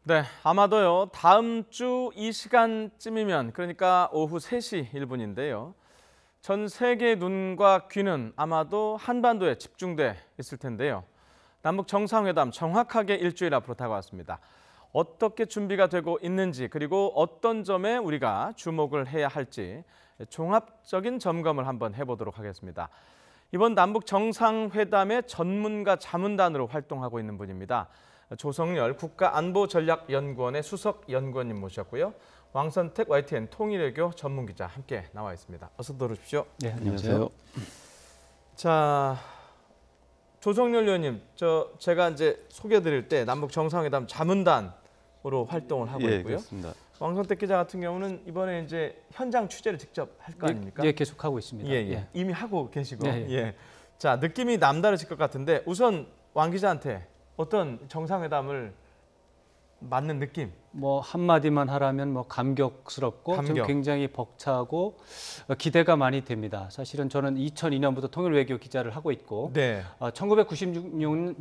네, 아마도요. 다음 주 이 시간쯤이면 그러니까 오후 3시 1분인데요. 전 세계의 눈과 귀는 아마도 한반도에 집중돼 있을 텐데요. 남북 정상회담 정확하게 일주일 앞으로 다가왔습니다. 어떻게 준비가 되고 있는지 그리고 어떤 점에 우리가 주목을 해야 할지 종합적인 점검을 한번 해보도록 하겠습니다. 이번 남북 정상회담의 전문가 자문단으로 활동하고 있는 분입니다. 조성열 국가안보전략연구원의 수석연구원님 모셨고요. 왕선택 YTN 통일외교 전문기자 함께 나와 있습니다. 어서 들어오십시오. 네, 안녕하세요. 자, 조성열 의원님, 제가 이제 소개드릴 때 남북 정상회담 자문단으로 활동을 하고 있고요. 그렇습니다. 왕선택 기자 같은 경우는 이번에 이제 현장 취재를 직접 할 거 아닙니까? 예, 계속 하고 있습니다. 예. 이미 하고 계시고. 예. 자, 느낌이 남다르실 것 같은데 우선 왕 기자한테 어떤 정상회담을 맞는 느낌? 뭐 한마디만 하라면 뭐 감격스럽고 좀 굉장히 벅차고 기대가 많이 됩니다. 사실은 저는 2002년부터 통일외교 기자를 하고 있고 1996년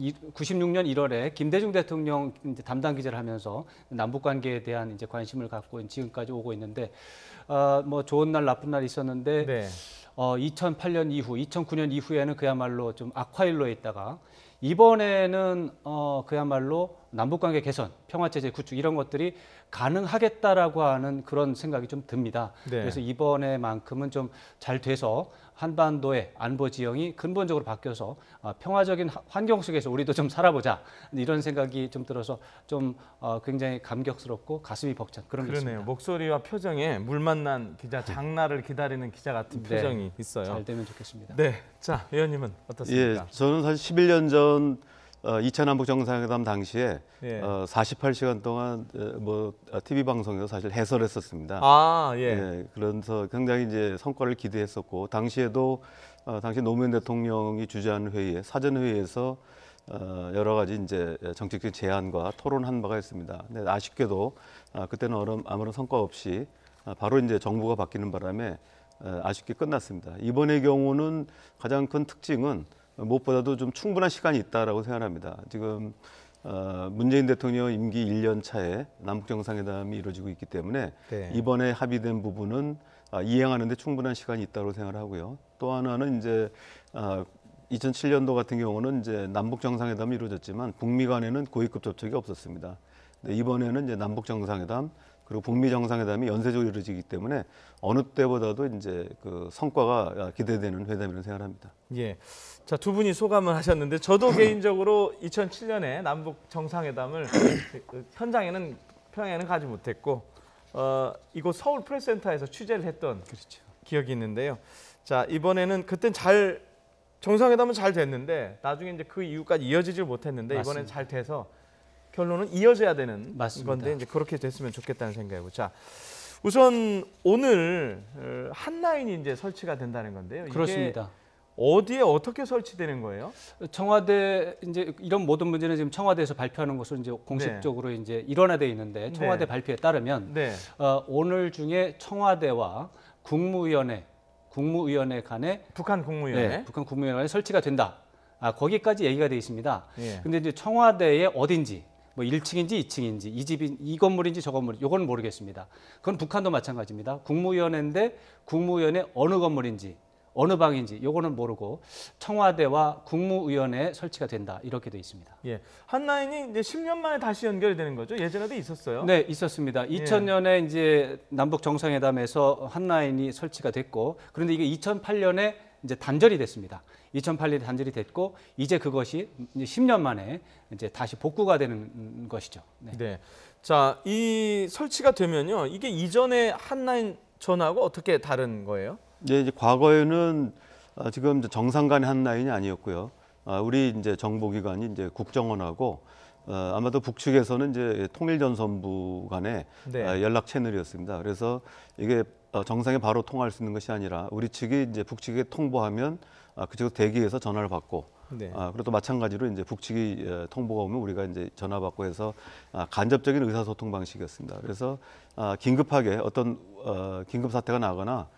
1월에 김대중 대통령 이제 담당 기자를 하면서 남북 관계에 대한 이제 관심을 갖고 지금까지 오고 있는데 뭐 좋은 날 나쁜 날 있었는데 2008년 이후 2009년 이후에는 그야말로 좀 악화일로에 있다가 이번에는 그야말로 남북관계 개선, 평화체제 구축 이런 것들이 가능하겠다라고 하는 그런 생각이 좀 듭니다. 그래서 이번에만큼은 좀 잘 돼서 한반도의 안보 지형이 근본적으로 바뀌어서 평화적인 환경 속에서 우리도 좀 살아보자 이런 생각이 좀 들어서 좀 굉장히 감격스럽고 가슴이 벅찬 그런 게 있습니다. 목소리와 표정에 물 만난 기자, 장날을 기다리는 기자 같은 표정이 있어요. 잘 되면 좋겠습니다. 네, 자 의원님은 어떻습니까? 저는 사실 11년 전 2차 남북 정상회담 당시에 48시간 동안 뭐 TV 방송에서 사실 해설했었습니다. 그래서 굉장히 이제 성과를 기대했었고 당시에도 당시 노무현 대통령이 주재하는 회의에 사전 회의에서 여러 가지 이제 정책적 제안과 토론한 바가 있습니다. 근데 아쉽게도 그때는 아무런 성과 없이 바로 이제 정부가 바뀌는 바람에 아쉽게 끝났습니다. 이번의 경우는 가장 큰 특징은 무엇보다도 좀 충분한 시간이 있다라고 생각합니다. 지금 문재인 대통령 임기 1년 차에 남북 정상회담이 이루어지고 있기 때문에 이번에 합의된 부분은 이행하는 데 충분한 시간이 있다고 생각을 하고요. 또 하나는 이제 2007년도 같은 경우는 이제 남북 정상회담이 이루어졌지만 북미 간에는 고위급 접촉이 없었습니다. 이번에는 이제 남북 정상회담 그리고 북미 정상회담이 연쇄적으로 이루어지기 때문에 어느 때보다도 이제 그 성과가 기대되는 회담이라고 생각합니다. 자, 두 분이 소감을 하셨는데 저도 개인적으로 2007년에 남북 정상회담을 현장에는 평양에는 가지 못했고 이곳 서울 프레스센터에서 취재를 했던 기억이 있는데요. 자, 이번에는 그땐 정상회담은 잘 됐는데 나중에 이제 그 이후까지 이어지질 못했는데 이번엔 잘 돼서 결론은 이어져야 되는 건데 이제 그렇게 됐으면 좋겠다는 생각이고. 자, 우선 오늘 한라인이 이제 설치가 된다는 건데요. 그렇습니다. 어디에 어떻게 설치되는 거예요? 청와대 이제 이런 모든 문제는 지금 청와대에서 발표하는 것으로 이제 공식적으로 이제 일원화돼 있는데 청와대 발표에 따르면 오늘 중에 청와대와 국무위원회 간에 북한 국무위원회 간에 설치가 된다. 거기까지 얘기가 돼 있습니다. 근데 이제 청와대에 어딘지 뭐 1층인지 2층인지 이 건물인지 저 건물 이건 모르겠습니다. 그건 북한도 마찬가지입니다. 국무위원회인데 국무위원회 어느 건물인지 어느 방인지 요거는 모르고 청와대와 국무위원회에 설치가 된다 이렇게 돼 있습니다. 한라인이 이제 10년 만에 다시 연결이 되는 거죠? 예전에도 있었어요? 네, 있었습니다. 2000년에 이제 남북 정상회담에서 한라인이 설치가 됐고 그런데 이게 2008년에 이제 단절이 됐습니다. 2008년에 단절이 됐고 이제 그것이 이제 10년 만에 이제 다시 복구가 되는 것이죠. 자, 이 설치가 되면요, 이게 이전에 한라인 전하고 어떻게 다른 거예요? 이제 과거에는 지금 정상 간의 한라인이 아니었고요. 우리 이제 정보기관이 이제 국정원하고 아마도 북측에서는 이제 통일전선부 간의 연락 채널이었습니다. 그래서 이게 정상에 바로 통화할 수 있는 것이 아니라 우리 측이 이제 북측에 통보하면 그쪽에서 대기해서 전화를 받고 그리고 또 마찬가지로 이제 북측이 통보가 오면 우리가 이제 전화 받고 해서 간접적인 의사소통 방식이었습니다. 그래서 긴급하게 어떤 긴급 사태가 나거나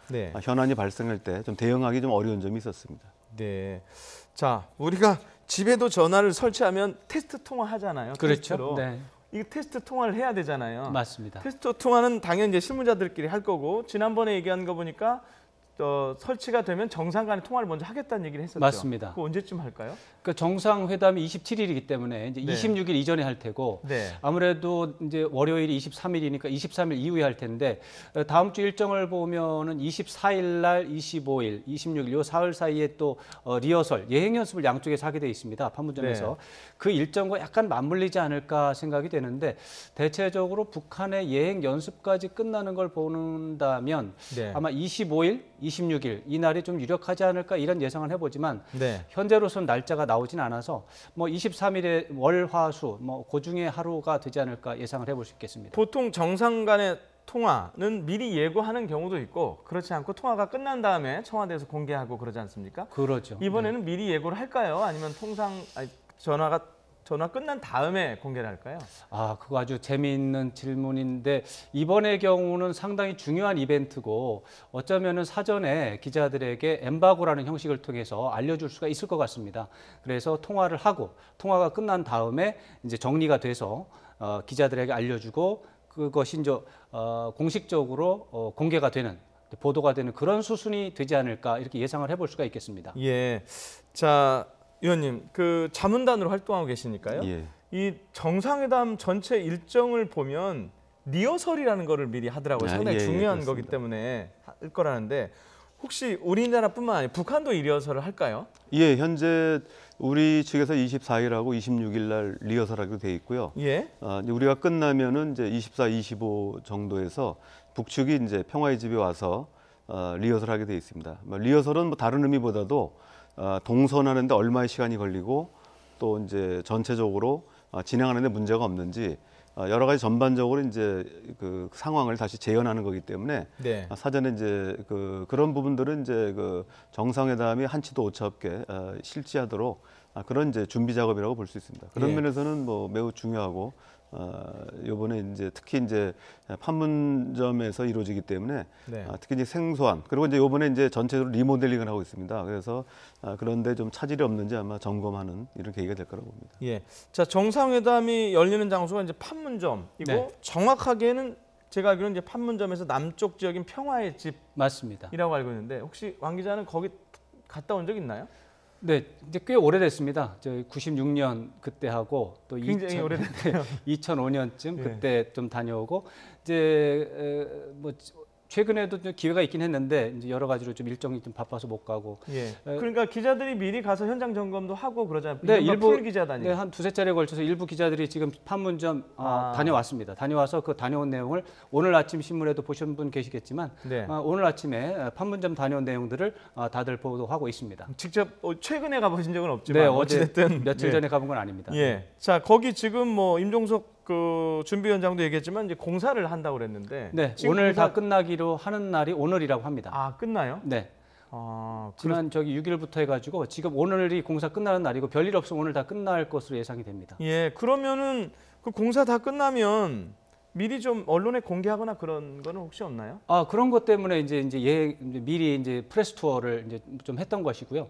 현안이 발생할 때 좀 대응하기 좀 어려운 점이 있었습니다. 자, 우리가 집에도 전화를 설치하면 테스트 통화 하잖아요. 그렇죠. 이거 테스트 통화를 해야 되잖아요. 맞습니다. 테스트 통화는 당연히 이제 실무자들끼리 할 거고 지난번에 얘기한 거 보니까 설치가 되면 정상 간의 통화를 먼저 하겠다는 얘기를 했었죠. 맞습니다. 그거 언제쯤 할까요? 그 정상회담이 27일이기 때문에 이제 26일 이전에 할 테고 아무래도 이제 월요일이 23일이니까 23일 이후에 할 텐데 다음 주 일정을 보면은 24일 날 25일, 26일 요 사흘 사이에 또 리허설, 예행 연습을 양쪽에서 하게 돼 있습니다. 판문점에서. 그 일정과 약간 맞물리지 않을까 생각이 되는데 대체적으로 북한의 예행 연습까지 끝나는 걸 보는다면 아마 25일, 26일 이 날이 좀 유력하지 않을까 이런 예상을 해보지만 현재로서는 날짜가 나오진 않아서 뭐 23일에 월화수 뭐 그 중에 하루가 되지 않을까 예상을 해볼 수 있겠습니다. 보통 정상 간의 통화는 미리 예고하는 경우도 있고 그렇지 않고 통화가 끝난 다음에 청와대에서 공개하고 그러지 않습니까? 그렇죠. 이번에는 미리 예고를 할까요? 아니면 전화 끝난 다음에 공개를 할까요? 그거 아주 재미있는 질문인데 이번의 경우는 상당히 중요한 이벤트고 어쩌면은 사전에 기자들에게 엠바고라는 형식을 통해서 알려줄 수가 있을 것 같습니다. 그래서 통화를 하고 통화가 끝난 다음에 이제 정리가 돼서 기자들에게 알려주고 그것이 이제 공식적으로 공개가 되는 보도가 되는 그런 수순이 되지 않을까 이렇게 예상을 해볼 수가 있겠습니다. 예, 자. 위원님, 그 자문단으로 활동하고 계시니까요. 이 정상회담 전체 일정을 보면 리허설이라는 거를 미리 하더라고요. 상당히 중요한 거기 때문에 할 거라는데 혹시 우리나라뿐만 아니라 북한도 이 리허설을 할까요? 예, 현재 우리 측에서 24일하고 26일 날 리허설하기로 돼 있고요. 이제 우리가 끝나면은 이제 24, 25 정도에서 북측이 이제 평화의 집에 와서 리허설하게 돼 있습니다. 리허설은 뭐 다른 의미보다도 동선하는데 얼마의 시간이 걸리고 또 이제 전체적으로 진행하는데 문제가 없는지 여러 가지 전반적으로 이제 그 상황을 다시 재현하는 거기 때문에 사전에 이제 그런 부분들은 이제 그 정상회담이 한치도 오차없게 실시하도록 그런 이제 준비 작업이라고 볼 수 있습니다. 그런 면에서는 뭐 매우 중요하고 요번에 이제 특히 이제 판문점에서 이루어지기 때문에 특히 이제 생소한 그리고 이제 요번에 이제 전체적으로 리모델링을 하고 있습니다. 그래서 그런데 좀 차질이 없는지 아마 점검하는 이런 계기가 될 거라고 봅니다. 예. 자, 정상회담이 열리는 장소가 이제 판문점이고 정확하게는 제가 알기로는 이제 판문점에서 남쪽 지역인 평화의 집이라고 알고 있는데 혹시 왕 기자는 거기 갔다 온 적 있나요? 네, 이제 꽤 오래됐습니다. 저 96년 그때 하고 또 굉장히 오래됐네요. 2005년쯤 그때 좀 다녀오고 이제 뭐 최근에도 좀 기회가 있긴 했는데 이제 여러 가지로 좀 일정이 좀 바빠서 못 가고. 그러니까 기자들이 미리 가서 현장 점검도 하고 그러잖아요. 일부 기자단이. 한 두세 차례 걸쳐서 일부 기자들이 지금 판문점 다녀왔습니다. 다녀와서 그 다녀온 내용을 오늘 아침 신문에도 보신 분 계시겠지만 오늘 아침에 판문점 다녀온 내용들을 다들 보도하고 있습니다. 직접 최근에 가보신 적은 없지만 어찌됐든 며칠 전에 가본 건 아닙니다. 자, 거기 지금 뭐 임종석 그 준비위원장도 얘기했지만 이제 공사를 한다고 그랬는데 오늘 다 끝나기로 하는 날이 오늘이라고 합니다. 끝나요? 네. 지난 6일부터 해가지고 지금 오늘이 공사 끝나는 날이고 별일 없으면 오늘 다 끝날 것으로 예상이 됩니다. 그러면은 그 공사 다 끝나면 미리 좀 언론에 공개하거나 그런 거는 혹시 없나요? 그런 것 때문에 이제 미리 이제 프레스 투어를 이제 좀 했던 것이고요.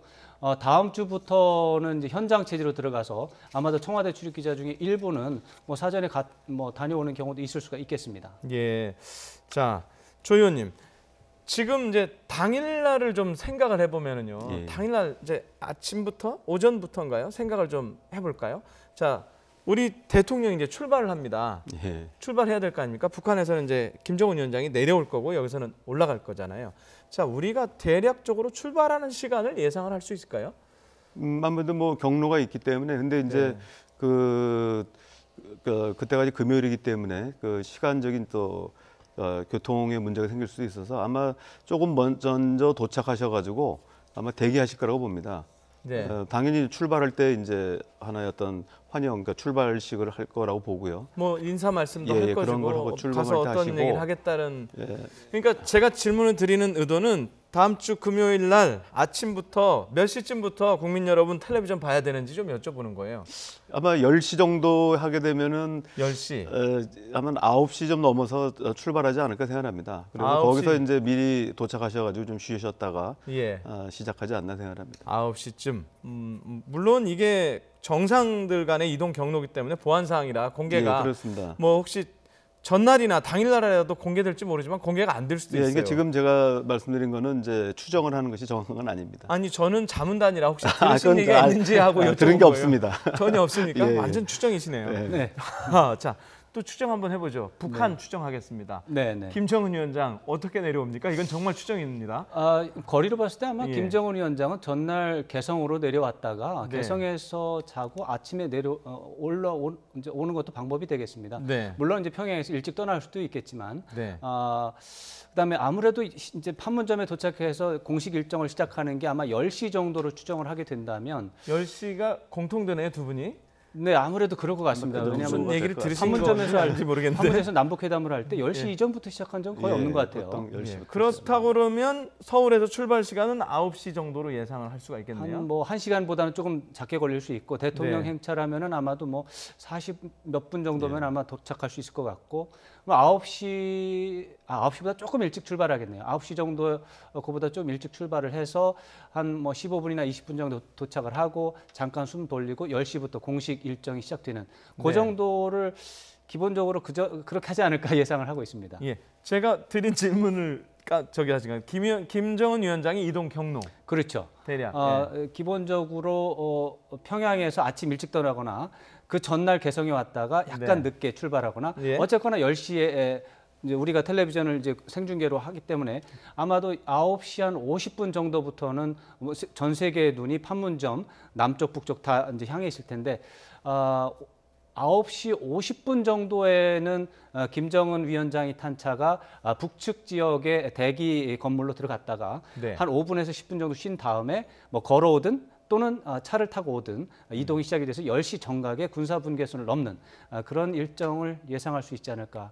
다음 주부터는 이제 현장 체제로 들어가서 아마도 청와대 출입 기자 중에 일부는 뭐 사전에 다녀오는 경우도 있을 수가 있겠습니다. 자, 조 의원님. 지금 이제 당일날을 좀 생각을 해보면은요. 당일날 이제 아침부터 오전부터인가요? 생각을 좀 해볼까요? 자, 우리 대통령이 이제 출발을 합니다. 출발해야 될 거 아닙니까? 북한에서는 이제 김정은 위원장이 내려올 거고 여기서는 올라갈 거잖아요. 자, 우리가 대략적으로 출발하는 시간을 예상을 할 수 있을까요? 아무래도 뭐 경로가 있기 때문에 근데 이제 그때까지 금요일이기 때문에 그 시간적인 또 교통에 문제가 생길 수도 있어서 아마 조금 먼저 도착하셔가지고 아마 대기하실 거라고 봅니다. 당연히 출발할 때 이제 하나의 어떤 환영, 그러니까 출발식을 할 거라고 보고요. 뭐 인사 말씀도 할 것이고 그런 걸 하고 가서 어떤 얘기를 하겠다는. 그러니까 제가 질문을 드리는 의도는 다음 주 금요일 날 아침부터 몇 시쯤부터 국민 여러분 텔레비전 봐야 되는지 좀 여쭤보는 거예요. 아마 10시 정도 하게 되면은 10시. 아마 9시 좀 넘어서 출발하지 않을까 생각합니다. 그리고 9시. 거기서 이제 미리 도착하셔가지고 좀 쉬셨다가 예. 시작하지 않나 생각합니다. 9시쯤. 물론 이게 정상들 간의 이동 경로이기 때문에 보안 사항이라 공개가 예, 그렇습니다. 뭐 혹시 전날이나 당일날이라도 공개될지 모르지만 공개가 안 될 수도 있어요. 이게 지금 제가 말씀드린 거는 이제 추정을 하는 것이 정확한 건 아닙니다. 아니 저는 자문단이라 혹시 들으신 얘기가 있는지 하고 여쭤본 들은 게 거예요. 없습니다. 전혀 없습니까? 예, 예. 완전 추정이시네요. 네. 네. 자, 또 추정 한번 해보죠. 북한 추정하겠습니다. 네, 네. 김정은 위원장 어떻게 내려옵니까? 이건 정말 추정입니다. 거리로 봤을 때 아마 예. 김정은 위원장은 전날 개성으로 내려왔다가 네. 개성에서 자고 아침에 이제 오는 것도 방법이 되겠습니다. 네. 물론 이제 평양에서 일찍 떠날 수도 있겠지만, 네. 그다음에 아무래도 이제 판문점에 도착해서 공식 일정을 시작하는 게 아마 10시 정도로 추정을 하게 된다면 10시가 공통되네요, 두 분이. 네, 아무래도 그럴 것 같습니다. 무슨 왜냐하면 무슨 얘기를 들으신 판문점에서 알지 모르겠는데. 판문점에서 남북회담을 할 때 10시 예. 이전부터 시작한 적은 거의 없는 것 같아요. 보통 10시. 그렇다고 그러면 서울에서 출발 시간은 9시 정도로 예상을 할 수가 있겠네요. 한 뭐 1시간보다는 조금 작게 걸릴 수 있고 대통령 네. 행차라면은 아마도 뭐 40 몇 분 정도면 네. 아마 도착할 수 있을 것 같고 9시보다 조금 일찍 출발하겠네요. 9시 정도 그보다 좀 일찍 출발을 해서 한 뭐 15분이나 20분 정도 도착을 하고 잠깐 숨 돌리고 10시부터 공식 일정이 시작되는 그 네. 정도를 기본적으로 그렇게 하지 않을까 예상을 하고 있습니다. 예, 제가 드린 질문을 하시간 김정은 위원장의 이동 경로 그렇죠. 대략. 기본적으로 평양에서 아침 일찍 떠나거나 그 전날 개성에 왔다가 약간 네. 늦게 출발하거나 예. 어쨌거나 10시에 이제 우리가 텔레비전을 이제 생중계로 하기 때문에 아마도 9시 한 50분 정도부터는 뭐 전 세계의 눈이 판문점 남쪽 북쪽 다 이제 향해 있을 텐데 9시 50분 정도에는 김정은 위원장이 탄 차가 북측 지역의 대기 건물로 들어갔다가 네. 한 5분에서 10분 정도 쉰 다음에 뭐 걸어오든 또는 차를 타고 오든 이동이 시작이 돼서 10시 정각에 군사분계선을 넘는 그런 일정을 예상할 수 있지 않을까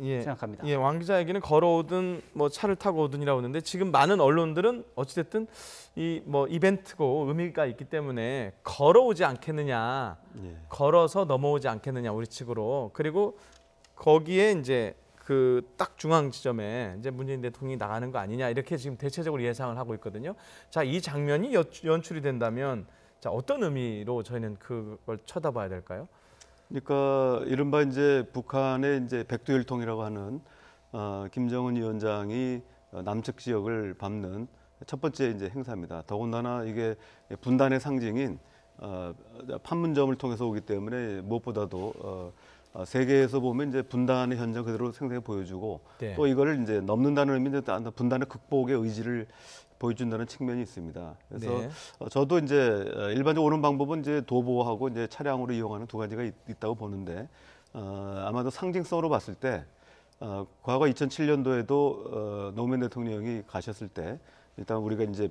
생각합니다. 예, 왕 기자 얘기는 걸어오든 뭐 차를 타고 오든이라고 하는데 지금 많은 언론들은 어찌됐든 이 뭐 이벤트고 의미가 있기 때문에 걸어오지 않겠느냐, 예. 걸어서 넘어오지 않겠느냐 우리 측으로. 그리고 거기에 이제 그 딱 중앙 지점에 이제 문재인 대통령이 나가는 거 아니냐 이렇게 지금 대체적으로 예상을 하고 있거든요. 자, 이 장면이 연출이 된다면 자, 어떤 의미로 저희는 그걸 쳐다봐야 될까요? 그러니까 이른바 이제 북한의 이제 백두혈통이라고 하는 김정은 위원장이 남측 지역을 밟는 첫 번째 이제 행사입니다. 더군다나 이게 분단의 상징인 판문점을 통해서 오기 때문에 무엇보다도 세계에서 보면 이제 분단의 현장 그대로 생생히 보여주고 네. 또 또 이거를 이제 넘는다는 의미는 분단의 극복의 의지를 보여준다는 측면이 있습니다. 그래서 네. 저도 이제 일반적으로 오는 방법은 이제 도보하고 이제 차량으로 이용하는 두 가지가 있다고 보는데 아마도 상징성으로 봤을 때 과거 2007년도에도 노무현 대통령이 가셨을 때 일단 우리가 이제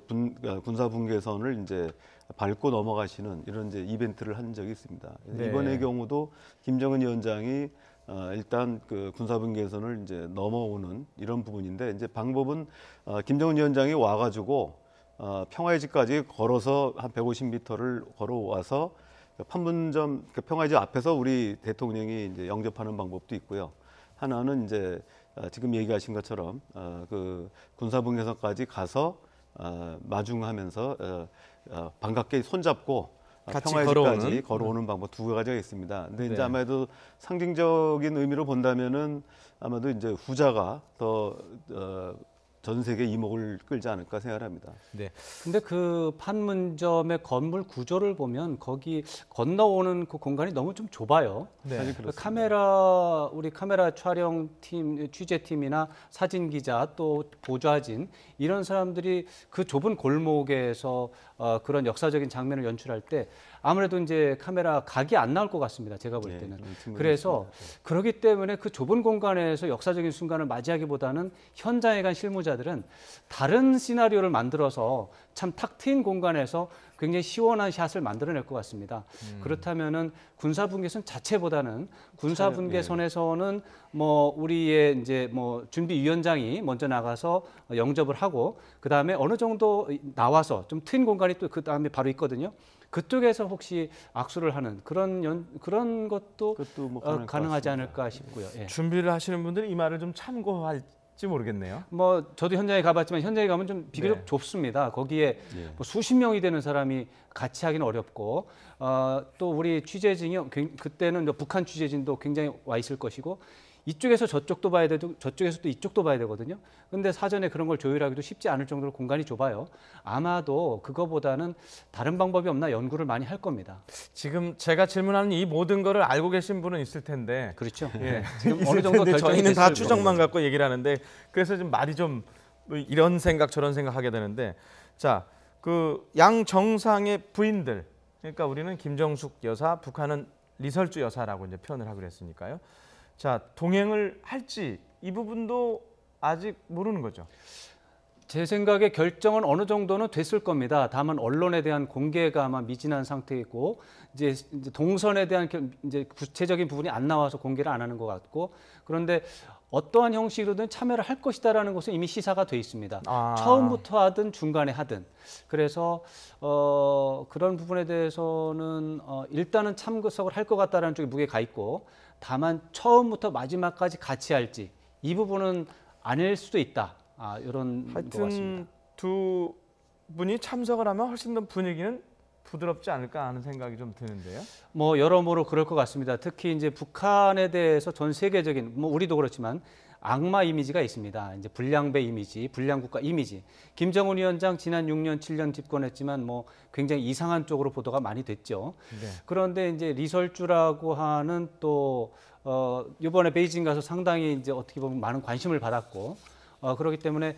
군사 분계선을 이제 밟고 넘어가시는 이런 이제 이벤트를 한 적이 있습니다. 네. 이번의 경우도 김정은 위원장이 일단 그 군사 분계선을 이제 넘어오는 이런 부분인데 이제 방법은 김정은 위원장이 와가지고 평화의 집까지 걸어서 한 150m를 걸어와서 판문점 평화의 집 앞에서 우리 대통령이 이제 영접하는 방법도 있고요. 하나는 이제 지금 얘기하신 것처럼 그 군사 분계선까지 가서 마중하면서 반갑게 손잡고 같이 평화의 집까지 걸어오는 방법 두 가지가 있습니다. 근데 네. 이제 아마도 상징적인 의미로 본다면은 아마도 이제 후자가 더 전 세계 이목을 끌지 않을까 생각합니다. 네. 근데 그 판문점의 건물 구조를 보면 거기 건너오는 그 공간이 너무 좀 좁아요. 네. 우리 카메라 촬영팀, 취재팀이나 사진 기자 또 보좌진 이런 사람들이 그 좁은 골목에서 그런 역사적인 장면을 연출할 때 아무래도 이제 카메라 각이 안 나올 것 같습니다. 제가 볼 때는. 그래서 그렇기 때문에 그 좁은 공간에서 역사적인 순간을 맞이하기보다는 현장에 간 실무자들은 다른 시나리오를 만들어서 참 탁 트인 공간에서 굉장히 시원한 샷을 만들어낼 것 같습니다. 그렇다면은 군사분계선 자체보다는 군사분계선에서는 뭐 우리의 이제 뭐 준비위원장이 먼저 나가서 영접을 하고 그 다음에 어느 정도 나와서 좀 트인 공간이 또 그 다음에 바로 있거든요. 그쪽에서 혹시 악수를 하는 그런 것도 뭐 가능하지 않을까 싶고요. 예. 준비를 하시는 분들이 이 말을 좀 참고할지 모르겠네요. 뭐 저도 현장에 가봤지만 현장에 가면 좀 비교적 좁습니다. 거기에 뭐 수십 명이 되는 사람이 같이 하기는 어렵고 또 우리 취재진이 그때는 북한 취재진도 굉장히 와 있을 것이고 이쪽에서 저쪽도 봐야 되고 저쪽에서 또 이쪽도 봐야 되거든요. 근데 사전에 그런 걸 조율하기도 쉽지 않을 정도로 공간이 좁아요. 아마도 그거보다는 다른 방법이 없나 연구를 많이 할 겁니다. 지금 제가 질문하는 이 모든 거를 알고 계신 분은 있을 텐데. 그렇죠. 예. 지금 어느 정도 저희는 다 추정만 갖고 얘기를 하는데 그래서 좀 말이 좀 이런 생각 저런 생각 하게 되는데 자, 그 양 정상의 부인들 그러니까 우리는 김정숙 여사, 북한은 리설주 여사라고 이제 표현을 하기로 했으니까요. 자, 동행을 할지 이 부분도 아직 모르는 거죠. 제 생각에 결정은 어느 정도는 됐을 겁니다. 다만 언론에 대한 공개가 아마 미진한 상태이고 이제 동선에 대한 이제 구체적인 부분이 안 나와서 공개를 안 하는 것 같고 그런데 어떠한 형식으로든 참여를 할 것이다라는 것은 이미 시사가 돼 있습니다. 처음부터 하든 중간에 하든. 그래서 그런 부분에 대해서는 일단은 참석을 할 것 같다라는 쪽에 무게가 가 있고 다만 처음부터 마지막까지 같이 할지 이 부분은 아닐 수도 있다. 이런 것 같습니다. 하여튼 두 분이 참석을 하면 훨씬 더 분위기는 부드럽지 않을까 하는 생각이 좀 드는데요. 뭐 여러모로 그럴 것 같습니다. 특히 이제 북한에 대해서 전 세계적인 뭐 우리도 그렇지만 악마 이미지가 있습니다. 이제 불량배 이미지, 불량국가 이미지. 김정은 위원장 지난 6년, 7년 집권했지만 뭐 굉장히 이상한 쪽으로 보도가 많이 됐죠. 네. 그런데 이제 리설주라고 하는 또 이번에 베이징 가서 상당히 이제 어떻게 보면 많은 관심을 받았고 그렇기 때문에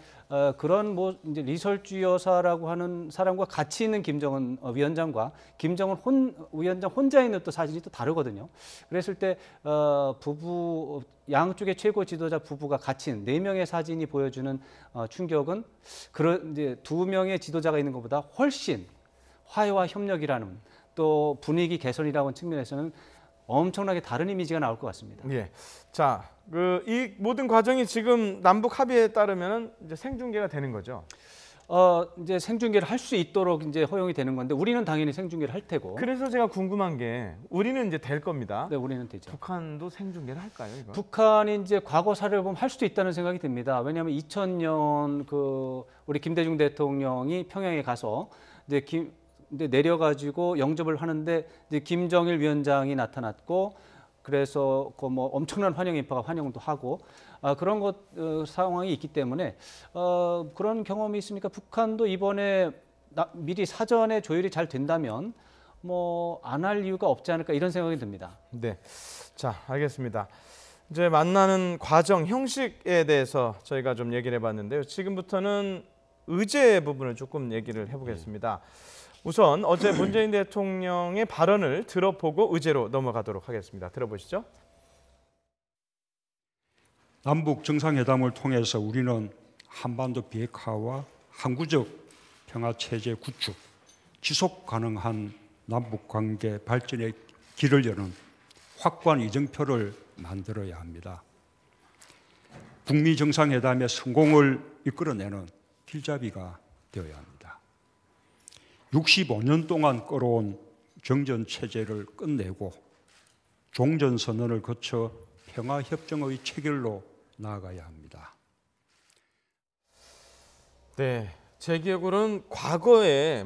그런 뭐 이제 리설주 여사라고 하는 사람과 같이 있는 김정은 위원장과 김정은 위원장 혼자 있는 또 사진이 또 다르거든요. 그랬을 때 부부 양쪽의 최고 지도자 부부가 같이 있는 4명의 사진이 보여주는 충격은 그런 이제 2명의 지도자가 있는 것보다 훨씬 화해와 협력이라는 또 분위기 개선이라는 측면에서는 엄청나게 다른 이미지가 나올 것 같습니다. 예. 자, 이 모든 과정이 지금 남북 합의에 따르면 이제 생중계가 되는 거죠. 이제 생중계를 할 수 있도록 이제 허용이 되는 건데 우리는 당연히 생중계를 할 테고. 그래서 제가 궁금한 게 우리는 이제 될 겁니다. 네, 우리는 되죠. 북한도 생중계를 할까요, 이거? 북한이 이제 과거 사례를 보면 할 수도 있다는 생각이 듭니다. 왜냐하면 2000년 우리 김대중 대통령이 평양에 가서 이제 내려가지고 영접을 하는데 이제 김정일 위원장이 나타났고 그래서 그 뭐 엄청난 환영 인파가 환영도 하고 그런 상황이 있기 때문에 그런 경험이 있으니까 북한도 이번에 미리 사전에 조율이 잘 된다면 뭐 안 할 이유가 없지 않을까 이런 생각이 듭니다. 네, 자 알겠습니다. 이제 만나는 과정 형식에 대해서 저희가 좀 얘기를 해봤는데요. 지금부터는 의제 부분을 조금 얘기를 해보겠습니다. 우선 어제 문재인 대통령의 발언을 들어보고 의제로 넘어가도록 하겠습니다. 들어보시죠. 남북 정상회담을 통해서 우리는 한반도 비핵화와 항구적 평화체제 구축, 지속 가능한 남북관계 발전의 길을 여는 확고한 이정표를 만들어야 합니다. 북미 정상회담의 성공을 이끌어내는 길잡이가 되어야 합니다. 65년 동안 끌어온 정전체제를 끝내고 종전선언을 거쳐 평화협정의 체결로 나아가야 합니다. 네, 제 기억으로는 과거에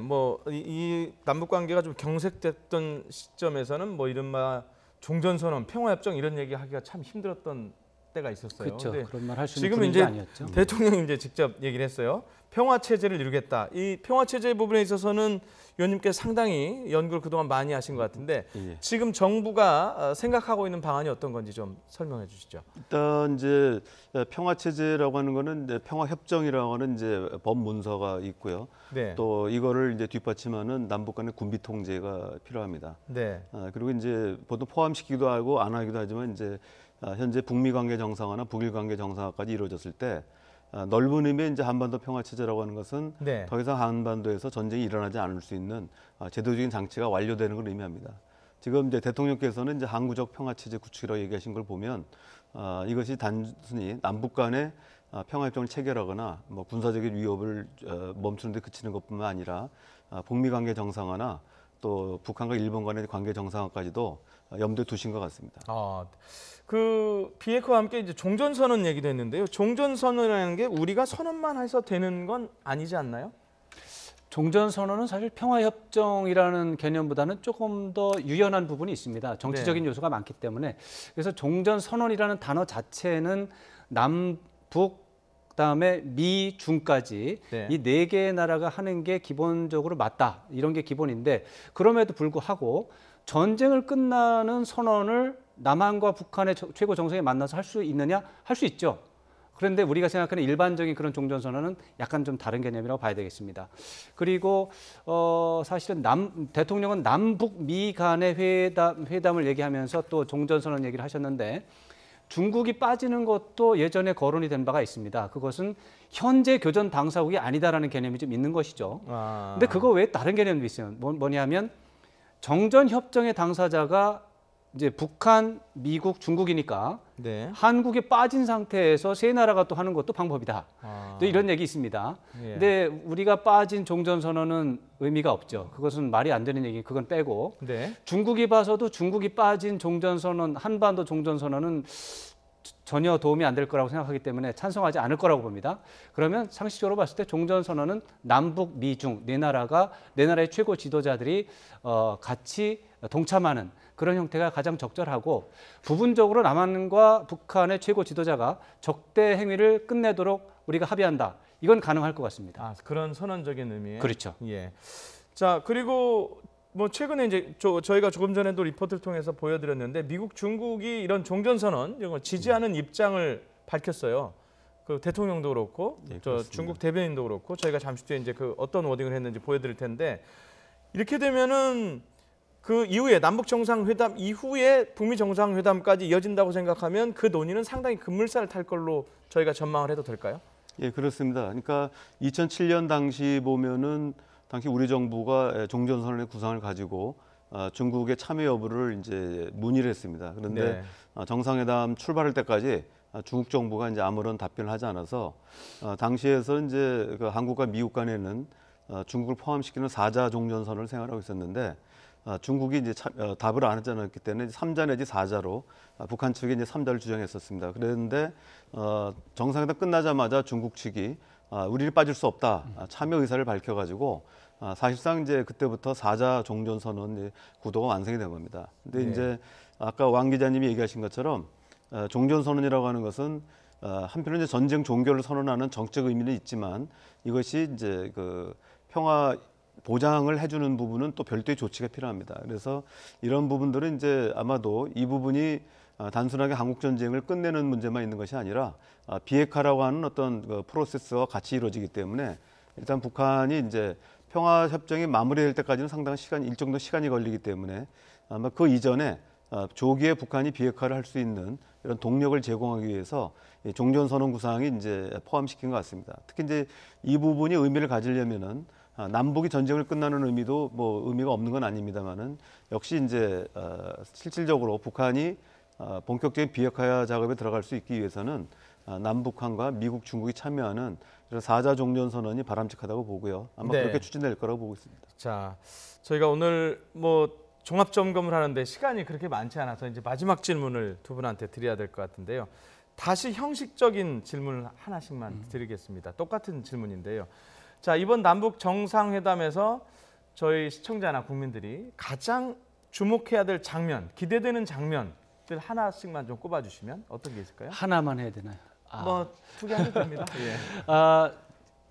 이 남북 관계가 좀 경색됐던 시점에서는 뭐 이른바 종전선언, 평화협정 이런 얘기하기가 참 힘들었던 때가 있었어요. 그렇죠. 그런 말 할 수 있는 지금 분위기 이제 아니었죠. 대통령이 이제 직접 얘기를 했어요. 평화 체제를 이루겠다. 이 평화 체제 부분에 있어서는 의원님께서 상당히 연구를 그동안 많이 하신 것 같은데 예. 지금 정부가 생각하고 있는 방안이 어떤 건지 좀 설명해 주시죠. 일단 이제 평화 체제라고 하는 거는 이제 평화 협정이라고 하는 이제 법 문서가 있고요. 네. 또 이거를 이제 뒷받침하는 남북 간의 군비 통제가 필요합니다. 네. 그리고 이제 보통 포함시키기도 하고 안 하기도 하지만 이제 현재 북미 관계 정상화나 북일 관계 정상화까지 이루어졌을 때 넓은 의미의 이제 한반도 평화 체제라고 하는 것은 네. 더 이상 한반도에서 전쟁이 일어나지 않을 수 있는 제도적인 장치가 완료되는 걸 의미합니다. 지금 이제 대통령께서는 이제 항구적 평화 체제 구축이라고 얘기하신 걸 보면 이것이 단순히 남북 간의 평화협정을 체결하거나 뭐 군사적인 위협을 멈추는 데 그치는 것뿐만 아니라 북미 관계 정상화나 또 북한과 일본 간의 관계 정상화까지도 염두에 두신 것 같습니다. 그 비핵화와 함께 이제 종전선언 얘기도 했는데요. 종전선언이라는 게 우리가 선언만 해서 되는 건 아니지 않나요? 종전선언은 사실 평화협정이라는 개념보다는 조금 더 유연한 부분이 있습니다. 정치적인 요소가 많기 때문에. 그래서 종전선언이라는 단어 자체는 남북 그다음에 미, 중까지 이 네 개의 나라가 하는 게 기본적으로 맞다. 이런 게 기본인데 그럼에도 불구하고 전쟁을 끝나는 선언을 남한과 북한의 최고 정상이 만나서 할 수 있느냐? 할 수 있죠. 그런데 우리가 생각하는 일반적인 그런 종전선언은 약간 좀 다른 개념이라고 봐야 되겠습니다. 그리고 사실은 대통령은 남북 미 간의 회담을 얘기하면서 또 종전선언 얘기를 하셨는데 중국이 빠지는 것도 예전에 거론이 된 바가 있습니다. 그것은 현재 교전 당사국이 아니다라는 개념이 좀 있는 것이죠. 근데 그거 외에 다른 개념도 있어요. 뭐냐면 정전 협정의 당사자가 이제 북한, 미국, 중국이니까 한국에 빠진 상태에서 세 나라가 또 하는 것도 방법이다. 또 이런 얘기 있습니다. 근데 우리가 빠진 종전선언은 의미가 없죠. 그것은 말이 안 되는 얘기. 그건 빼고 중국이 봐서도 중국이 빠진 종전선언, 한반도 종전선언은 전혀 도움이 안 될 거라고 생각하기 때문에 찬성하지 않을 거라고 봅니다. 그러면 상식적으로 봤을 때 종전선언은 남북, 미, 중 네 나라의 최고 지도자들이 같이 동참하는 그런 형태가 가장 적절하고 부분적으로 남한과 북한의 최고 지도자가 적대 행위를 끝내도록 우리가 합의한다. 이건 가능할 것 같습니다. 그런 선언적인 의미에. 그렇죠. 예. 자, 그리고 뭐 최근에 이제 저희가 조금 전에도 리포트를 통해서 보여드렸는데 미국, 중국이 이런 종전선언 이런 걸 지지하는 입장을 밝혔어요. 그 대통령도 그렇고, 중국 대변인도 그렇고, 저희가 잠시 뒤에 이제 그 어떤 워딩을 했는지 보여드릴 텐데 이렇게 되면은 그 이후에 남북 정상회담 이후에 북미 정상회담까지 이어진다고 생각하면 그 논의는 상당히 급물살을 탈 걸로 저희가 전망을 해도 될까요? 예, 그렇습니다. 그러니까 2007년 당시 보면은 당시 우리 정부가 종전선언의 구상을 가지고 중국의 참여 여부를 이제 문의를 했습니다. 그런데 정상회담 출발할 때까지 중국 정부가 이제 아무런 답변을 하지 않아서 당시에서 이제 그 한국과 미국 간에는 중국을 포함시키는 4자 종전선언을 생각하고 있었는데 중국이 이제 답을 안 하지 않았기 때문에 3자 내지 4자로 북한 측이 이제 3자를 주장했었습니다. 그런데 정상회담 끝나자마자 중국 측이 우리를 빠질 수 없다 참여 의사를 밝혀가지고 사실상 이제 그때부터 4자 종전선언 구도가 완성이 된 겁니다. 근데 이제 아까 왕 기자님이 얘기하신 것처럼 종전선언이라고 하는 것은 한편으로 이제 전쟁 종결을 선언하는 정책 의미는 있지만 이것이 이제 그 평화 보장을 해주는 부분은 또 별도의 조치가 필요합니다. 그래서 이런 부분들은 이제 아마도 이 부분이 단순하게 한국 전쟁을 끝내는 문제만 있는 것이 아니라 비핵화라고 하는 어떤 그 프로세스와 같이 이루어지기 때문에 일단 북한이 이제 평화 협정이 마무리될 때까지는 상당한 일정도 시간이 걸리기 때문에 아마 그 이전에 조기에 북한이 비핵화를 할 수 있는 이런 동력을 제공하기 위해서 종전선언 구상이 이제 포함시킨 것 같습니다. 특히 이제 이 부분이 의미를 가지려면은 남북이 전쟁을 끝나는 의미도 뭐 의미가 없는 건 아닙니다만은 역시 이제 실질적으로 북한이 본격적인 비핵화 작업에 들어갈 수 있기 위해서는 남북한과 미국, 중국이 참여하는 4자 종전선언이 바람직하다고 보고요. 아마 그렇게 추진될 거라고 보고 있습니다. 자, 저희가 오늘 뭐 종합 점검을 하는데 시간이 그렇게 많지 않아서 이제 마지막 질문을 두 분한테 드려야 될 것 같은데요. 다시 형식적인 질문을 하나씩만 드리겠습니다. 똑같은 질문인데요. 자, 이번 남북 정상회담에서 저희 시청자나 국민들이 가장 주목해야 될 장면, 기대되는 장면 모습들 하나씩만 좀 꼽아주시면 어떤 게 있을까요? 하나만 해야 되나요? 뭐 두 개 하면 됩니다. 예.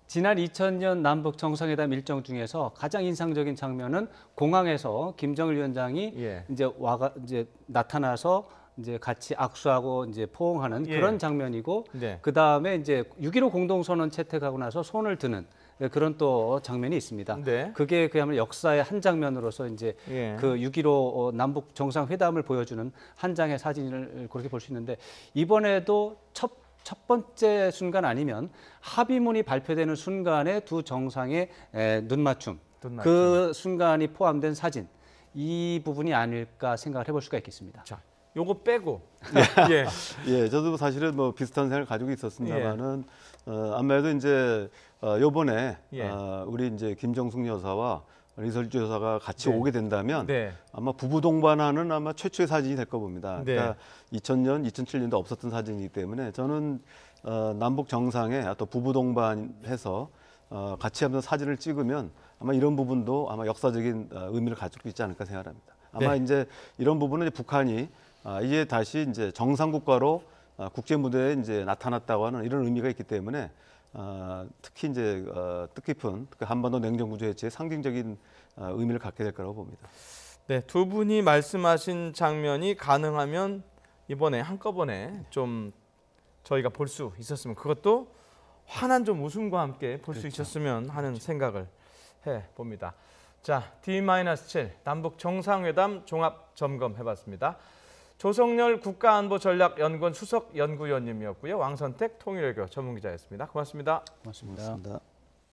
지난 2000년 남북 정상회담 일정 중에서 가장 인상적인 장면은 공항에서 김정일 위원장이 이제 나타나서 이제 같이 악수하고 이제 포옹하는 그런 장면이고, 그 다음에 이제 6.15 공동선언 채택하고 나서 손을 드는 그런 또 장면이 있습니다. 그게 그야말로 역사의 한 장면으로서 이제 그 6.15 남북 정상회담을 보여주는 한 장의 사진을 그렇게 볼 수 있는데, 이번에도 첫 번째 순간 아니면 합의문이 발표되는 순간에 두 정상의 눈맞춤, 그 순간이 포함된 사진, 이 부분이 아닐까 생각을 해볼 수가 있겠습니다. 자, 요거 빼고 예, 저도 사실은 뭐 비슷한 생각을 가지고 있었습니다만은 아무래도 이제 요번에 우리 이제 김정숙 여사와 리설주 여사가 같이 오게 된다면 아마 부부 동반하는 아마 최초의 사진이 될 거 봅니다. 그러니까 2000년, 2007년도 없었던 사진이기 때문에 저는 남북 정상에 또 부부 동반해서 같이 한번 사진을 찍으면 아마 이런 부분도 아마 역사적인 의미를 가지고 있지 않을까 생각합니다. 아마 이제 이런 부분은 이제 북한이 이제 다시 이제 정상 국가로 국제 무대에 이제 나타났다고 하는 이런 의미가 있기 때문에 특히 이제 뜻깊은 한반도 냉정구조 해체의 상징적인 의미를 갖게 될 거라고 봅니다. 네, 두 분이 말씀하신 장면이 가능하면 이번에 한꺼번에 좀 저희가 볼 수 있었으면, 그것도 환한 좀 웃음과 함께 볼 수 있었으면 하는 생각을 해 봅니다. 자, D-7 남북 정상회담 종합 점검해봤습니다. 조성렬 국가안보전략연구원 수석 연구위원님이었고요. 왕선택 통일외교 전문기자였습니다. 고맙습니다. 고맙습니다.